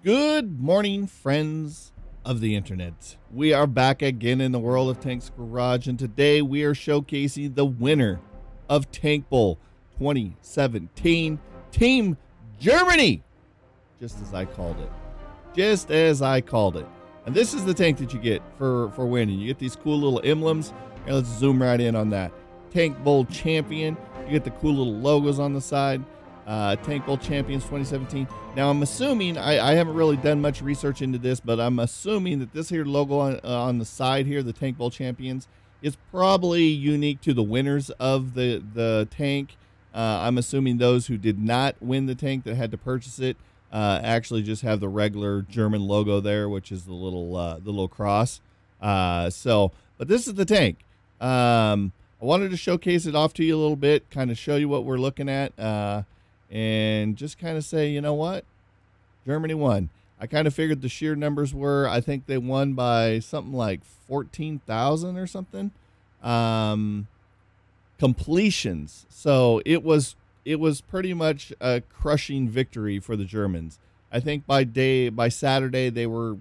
Good morning, friends of the internet. We are back again in the World of Tanks Garage, and today we are showcasing the winner of Tank Bowl 2017, Team Germany. Just as I called it. Just as I called it. And this is the tank that you get for winning. You get these cool little emblems. Here, let's zoom right in on that. Tank Bowl Champion. You get the cool little logos on the side. Tank Bowl Champions 2017. Now, I'm assuming, I haven't really done much research into this, but I'm assuming that this here logo on the side here, the Tank Bowl Champions, is probably unique to the winners of the tank. I'm assuming those who did not win the tank that had to purchase it actually just have the regular German logo there, which is the little cross. But this is the tank. I wanted to showcase it off to you a little bit, kind of show you what we're looking at. And just kind of say, you know what? Germany won. I kind of figured the sheer numbers were, I think they won by something like 14,000 or something. Completions. So it was pretty much a crushing victory for the Germans. I think by Saturday, they were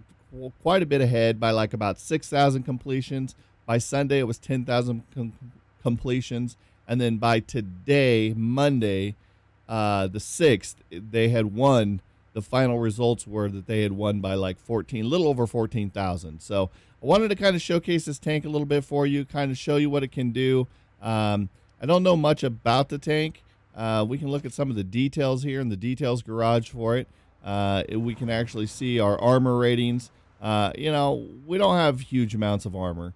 quite a bit ahead by like about 6,000 completions. By Sunday, it was 10,000 completions. And then by today, Monday, the 6th, they had won. The final results were that they had won by like a little over 14,000. So I wanted to kind of showcase this tank a little bit for you, kind of show you what it can do. I don't know much about the tank. We can look at some of the details here in the details garage for it. We can actually see our armor ratings. We don't have huge amounts of armor.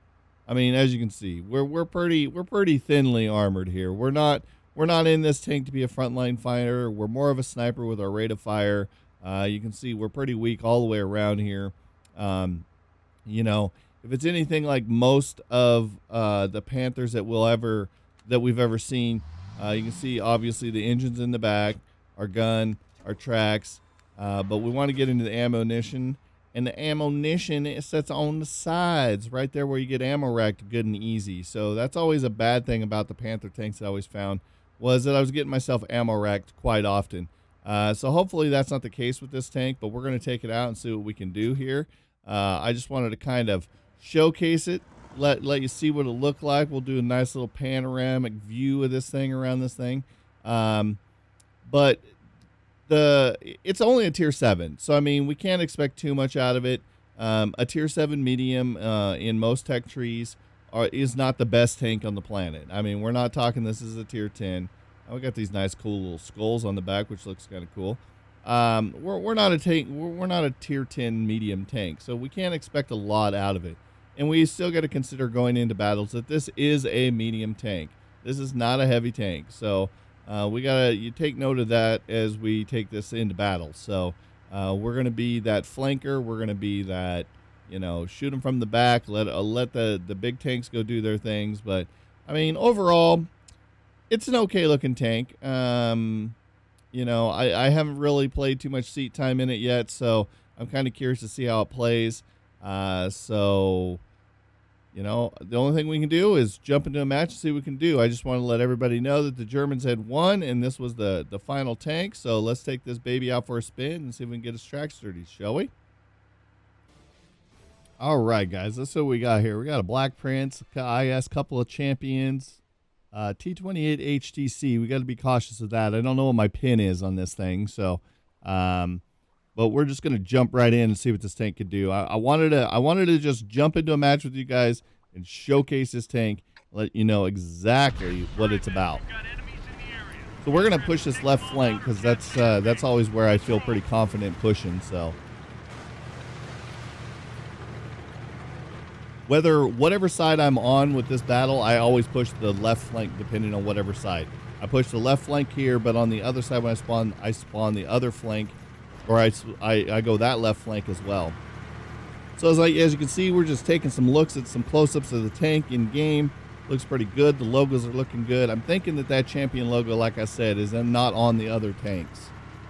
I mean, as you can see, we're pretty thinly armored here. We're not in this tank to be a frontline fighter. We're more of a sniper with our rate of fire. You can see we're pretty weak all the way around here. If it's anything like most of the Panthers that we've ever seen, you can see obviously the engines in the back, our gun, our tracks, but we want to get into the ammunition. And the ammunition, it sits on the sides, right there where you get ammo racked good and easy. So that's always a bad thing about the Panther tanks I always found, was that I was getting myself ammo racked quite often. So hopefully that's not the case with this tank, but we're going to take it out and see what we can do here. I just wanted to kind of showcase it, let you see what it looked like. We'll do a nice little panoramic view of this thing around this thing. But it's only a tier 7, so I mean we can't expect too much out of it. A tier 7 medium in most tech trees is not the best tank on the planet. I mean, we're not talking this is a tier 10. We got these nice cool little skulls on the back, which looks kind of cool. We're not a tank. We're not a tier 10 medium tank, so we can't expect a lot out of it. And we still got to consider going into battles that this is a medium tank. This is not a heavy tank, so you take note of that as we take this into battle. So we're going to be that flanker. We're going to be that, shoot them from the back. Let the big tanks go do their things. But I mean, overall, it's an okay looking tank. I haven't really played too much seat time in it yet, so I'm kind of curious to see how it plays. The only thing we can do is jump into a match and see what we can do. I just want to let everybody know that the Germans had won, and this was the final tank. So let's take this baby out for a spin and see if we can get his tracks dirty, shall we? All right, guys, let's see what we got here. We got a Black Prince, IS, couple of champions, T28 HTC. We got to be cautious of that. I don't know what my pin is on this thing, so but we're just going to jump right in and see what this tank could do. I wanted to just jump into a match with you guys and showcase this tank, let you know exactly what it's about. So we're going to push this left flank because that's always where I feel pretty confident pushing. So whatever side I'm on with this battle, I always push the left flank depending on whatever side. I push the left flank here, but on the other side when I spawn the other flank. Or I go that left flank as well. So as you can see, we're just taking some looks at some close-ups of the tank in game. Looks pretty good. The logos are looking good. I'm thinking that champion logo, like I said, is not on the other tanks.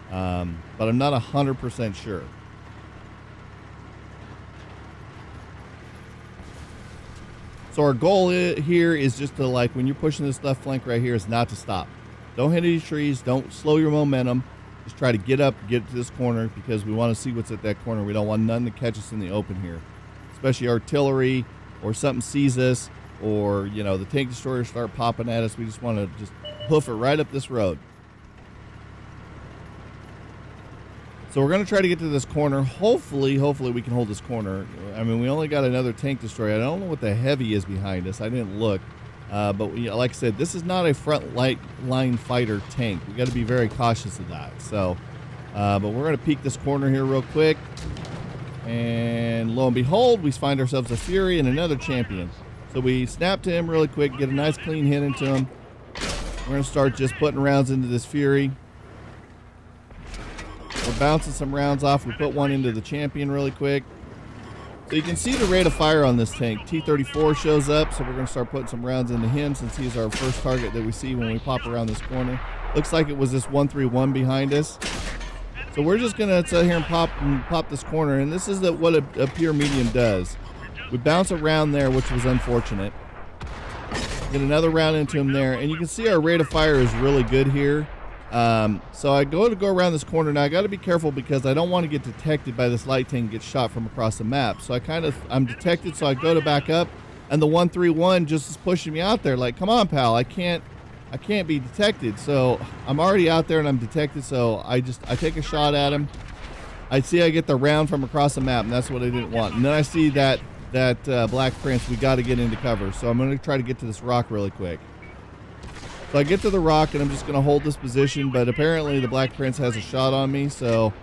But I'm not 100% sure. So our goal here is just to, like, when you're pushing this left flank right here, is not to stop. Don't hit any trees. Don't slow your momentum. Just try to get up, get to this corner, because we want to see what's at that corner. We don't want none to catch us in the open here, especially artillery or something sees us, or, you know, the tank destroyers start popping at us. We just want to just hoof it right up this road. So we're going to try to get to this corner. Hopefully we can hold this corner. I mean, we only got another tank destroyer. I don't know what the heavy is behind us. I didn't look. But like I said, this is not a front line fighter tank. We got to be very cautious of that. So, but we're going to peek this corner here real quick. And lo and behold, we find ourselves a Fury and another champion. So we snap to him really quick, get a nice clean hit into him. We're going to start just putting rounds into this Fury. We're bouncing some rounds off. We put one into the champion really quick. So you can see the rate of fire on this tank. T-34 shows up, so we're going to start putting some rounds into him since he's our first target that we see when we pop around this corner. Looks like it was this 131 behind us. So we're just going to sit here and pop this corner, and this is what a pure medium does. We bounce around there, which was unfortunate. Get another round into him there, and you can see our rate of fire is really good here. So I go around this corner. Now I got to be careful because I don't want to get detected by this light tank and get shot from across the map. So I'm detected, so I go to back up, and the 131 just is pushing me out there. Like, come on, pal, I can't be detected. So I'm already out there and I'm detected. So I take a shot at him. I see I get the round from across the map, and that's what I didn't want. And then I see that Black Prince. We got to get into cover. So I'm going to try to get to this rock really quick. So I get to the rock, and I'm just going to hold this position, but apparently the Black Prince has a shot on me, so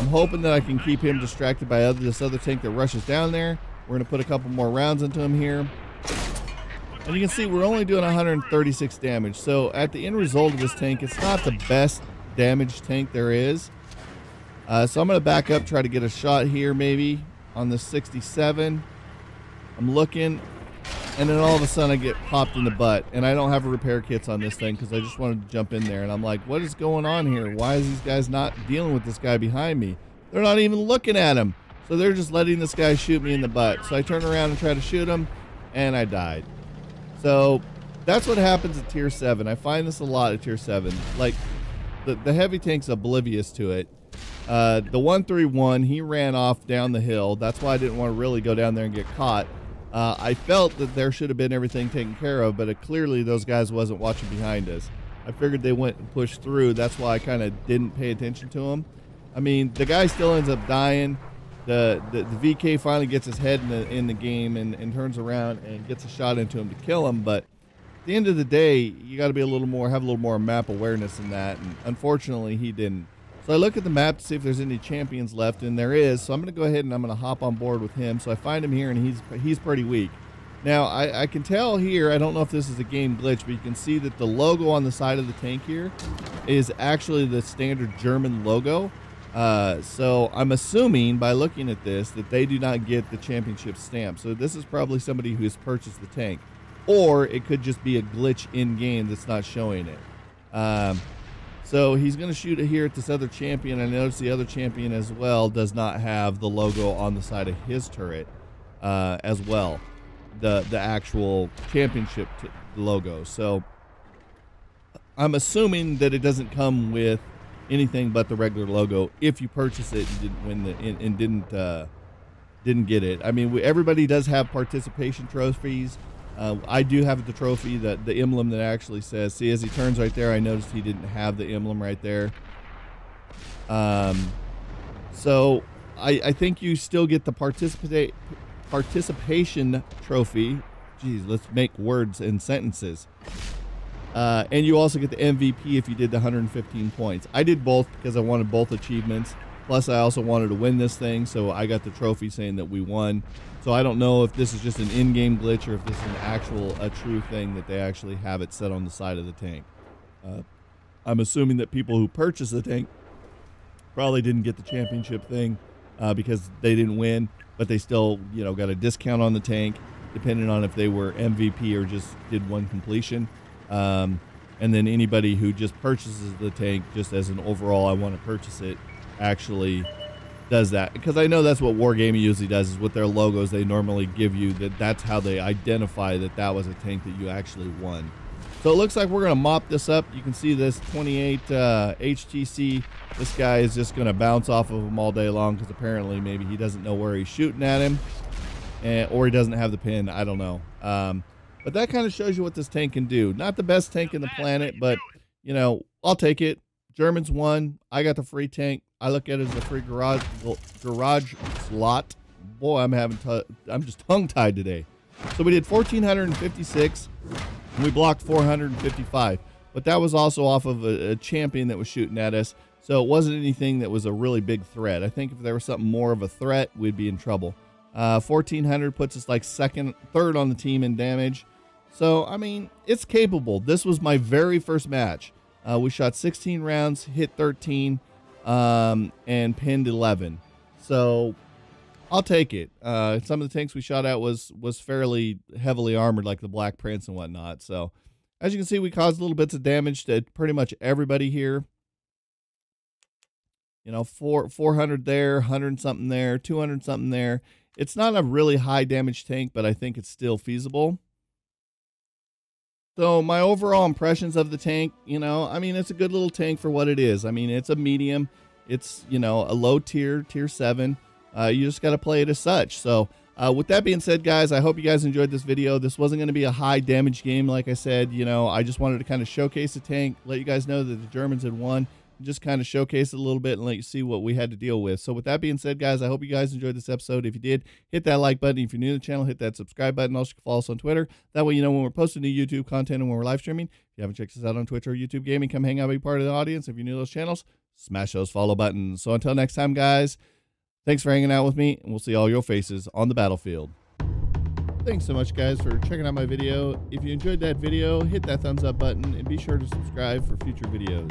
I'm hoping that I can keep him distracted by this other tank that rushes down there. We're going to put a couple more rounds into him here. And you can see we're only doing 136 damage, so at the end result of this tank, it's not the best damage tank there is. So I'm going to back up, try to get a shot here maybe on the 67. I'm looking. And then all of a sudden I get popped in the butt, and I don't have a repair kits on this thing because I just wanted to jump in there. And I'm like, what is going on here? Why is these guys not dealing with this guy behind me? They're not even looking at him. So they're just letting this guy shoot me in the butt. So I turn around and try to shoot him, and I died. So that's what happens at tier 7. I find this a lot at tier 7. Like, the heavy tank's oblivious to it. The 131, he ran off down the hill. That's why I didn't want to really go down there and get caught. I felt that there should have been everything taken care of, but clearly those guys wasn't watching behind us. I figured they went and pushed through. That's why I kind of didn't pay attention to them. I mean, the guy still ends up dying. The VK finally gets his head in the game and turns around and gets a shot into him to kill him. But at the end of the day, you got to be have a little more map awareness than that. And unfortunately, he didn't. So I look at the map to see if there's any champions left, and there is. So I'm going to go ahead and I'm going to hop on board with him. So I find him here, and he's pretty weak. Now, I can tell here, I don't know if this is a game glitch, but you can see that the logo on the side of the tank here is actually the standard German logo. So I'm assuming by looking at this that they do not get the championship stamp. So this is probably somebody who's purchased the tank. Or it could just be a glitch in-game that's not showing it. So he's going to shoot it here at this other champion. I notice the other champion as well does not have the logo on the side of his turret as well. The actual championship logo. So I'm assuming that it doesn't come with anything but the regular logo if you purchase it and didn't win and didn't get it. I mean, everybody does have participation trophies. I do have the trophy, the emblem that actually says, see, as he turns right there, I noticed he didn't have the emblem right there. So I think you still get the participation trophy. Jeez, let's make words and sentences. And you also get the MVP if you did the 115 points. I did both because I wanted both achievements. Plus, I also wanted to win this thing, so I got the trophy saying that we won. So I don't know if this is just an in-game glitch or if this is a true thing that they actually have it set on the side of the tank. I'm assuming that people who purchased the tank probably didn't get the championship thing because they didn't win, but they still, got a discount on the tank, depending on if they were MVP or just did one completion. And then anybody who just purchases the tank just as an overall, I want to purchase it, actually does that, because I know that's what Wargaming usually does, is with their logos they normally give you that's how they identify that was a tank that you actually won. So it looks like we're going to mop this up. You can see this 28 HTC. This guy is just going to bounce off of him all day long because apparently maybe he doesn't know where he's shooting at him, or he doesn't have the pin. I don't know. But that kind of shows you what this tank can do. Not the best tank in the planet, but, you know, I'll take it. Germans won. I got the free tank. I look at it as a free garage slot. Boy, I'm just tongue-tied today. So we did 1,456. And we blocked 455, but that was also off of a champion that was shooting at us, so it wasn't anything that was a really big threat. I think if there was something more of a threat, we'd be in trouble. 1,400 puts us like third on the team in damage. So, I mean, it's capable. This was my very first match. We shot 16 rounds, hit 13, and pinned 11. So I'll take it. Some of the tanks we shot at was fairly heavily armored, like the Black Prince and whatnot. So, as you can see, we caused little bits of damage to pretty much everybody here. You know, 400 there, 100 something there, 200 something there. It's not a really high damage tank, but I think it's still feasible. So my overall impressions of the tank, you know, I mean, it's a good little tank for what it is. I mean, it's a medium. It's, you know, a low tier 7. You just got to play it as such. So with that being said, guys, I hope you guys enjoyed this video. This wasn't going to be a high damage game. Like I said, you know, I just wanted to kind of showcase the tank, let you guys know that the Germans had won, just kind of showcase it a little bit and let you see what we had to deal with. So with that being said, guys, I hope you guys enjoyed this episode. If you did, hit that like button. If you're new to the channel, hit that subscribe button. Also, follow us on Twitter. That way you know when we're posting new YouTube content and when we're live streaming. If you haven't checked us out on Twitch or YouTube Gaming, come hang out, be part of the audience. If you're new to those channels, smash those follow buttons. So until next time, guys, thanks for hanging out with me, and we'll see all your faces on the battlefield. Thanks so much, guys, for checking out my video. If you enjoyed that video, hit that thumbs up button and be sure to subscribe for future videos.